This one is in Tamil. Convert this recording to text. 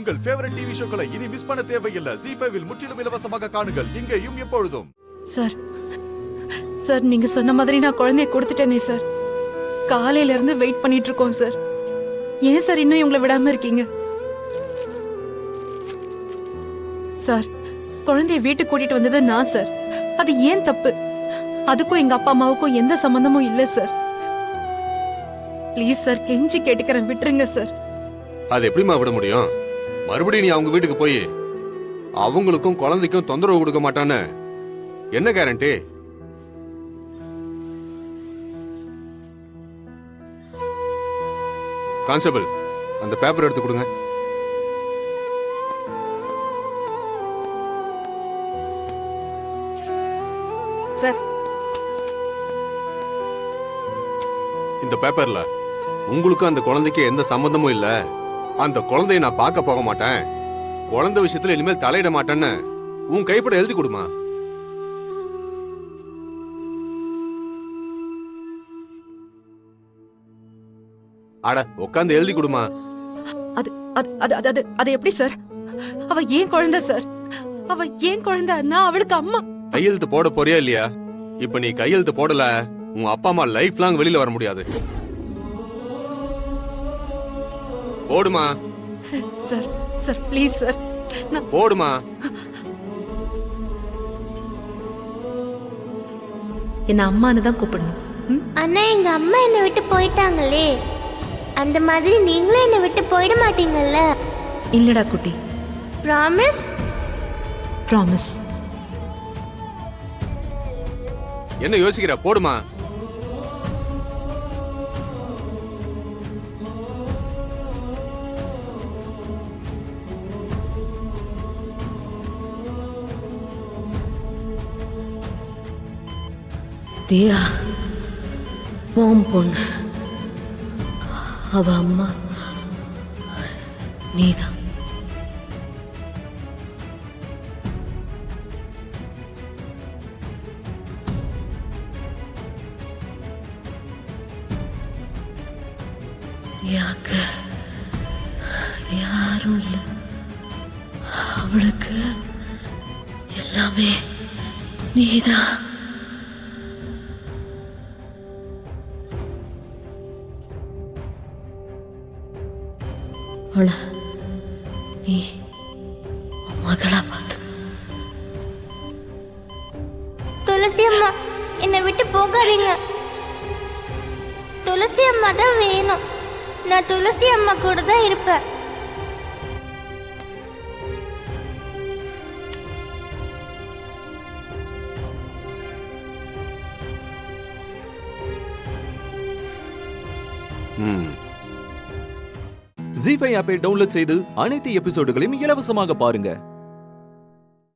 உங்கள் ஃபேவரட் டிவி ஷோக்களை இனி மிஸ் பண்ண தேவையில்லை. ZEE5 இல் முற்றிலும் இலவசமாக காணுங்கள். இங்கேயும் எப்பொழுதும். சார் சார் நீங்க சொன்ன மாதிரி நான் குழந்தைய கொடுத்துட்டேனே சார். காலையில இருந்து வெயிட் பண்ணிட்டு இருக்கோம் சார். ஏன் சார் இன்னும் இவங்களை விடாம இருக்கீங்க? சார் குழந்தைய வீட்டுக்கு கூட்டிட்டு வந்தது நான் சார். அது ஏன் தப்பு? அதுக்கும் எங்க அப்பா அம்மாவுக்கும் எந்த சம்பந்தமும் இல்ல சார். ப்ளீஸ் சார், கெஞ்சி கேட்டுக்கிறேன், விட்டுருங்க சார். அது எப்படிமா விட முடியும்? மறுபடியும் நீ அவங்க வீட்டுக்கு போய் அவங்களுக்கும் குழந்தைக்கும் தொந்தரவு கொடுக்க மாட்டான்னு என்ன கேரண்டி? கான்ஸ்டபிள், அந்த பேப்பர் எடுத்து கொடுங்க. சார், இந்த பேப்பர்ல உங்களுக்கு அந்த குழந்தைக்கு எந்த சம்பந்தமும் இல்ல, அந்த குழந்தைய நான் பார்க்க போக மாட்டேன், குழந்தை விஷயத்துல இனிமேல் தலையிட மாட்டேன்னு உன் கைப்பட எழுதி கொடுமா. அட உட்காந்து எழுதி கொடுமா. அது அது அது அது எப்படி சார்? அவ ஏன் குழந்தை சார். அவ ஏன் குழந்தை, நான் அவளுக்கு அம்மா. கையெழுத்து போட போறியா இல்லையா? இப்ப நீ கையெழுத்து போடல, உன் அப்பா அம்மா லைஃப் லாங் வெளியில வர முடியாது. போடுமா. சார் சார் ப்ளீஸ் சார், போடுமா. என்ன அம்மான்னு தான் கூப்பிடணும். அண்ணா, எங்க அம்மா என்னை விட்டு போயிட்டாங்களே, அந்த மாதிரி நீங்களும் என்னை விட்டு போயிட மாட்டீங்கல்ல? இல்லடா குட்டி. ப்ராமிஸ்? ப்ராமிஸ். என்ன யோசிக்கிற? போடுமா. தியா உன் பொண்ணு, அவ அம்மா நீதான். தியாக்கு யாரும் இல்லை, அவளுக்கு எல்லாமே நீதான். அவளை நீ மகளா பார்த்து. துளசி அம்மா, என்னை விட்டு போகாதீங்க. துளசி அம்மா தான் வேணும். நான் துளசி அம்மா கூட தான் இருப்பேன். ZEE5 ஆப்பை டவுன்லோட் செய்து அனைத்து எபிசோடுகளையும் இலவசமாக பாருங்க.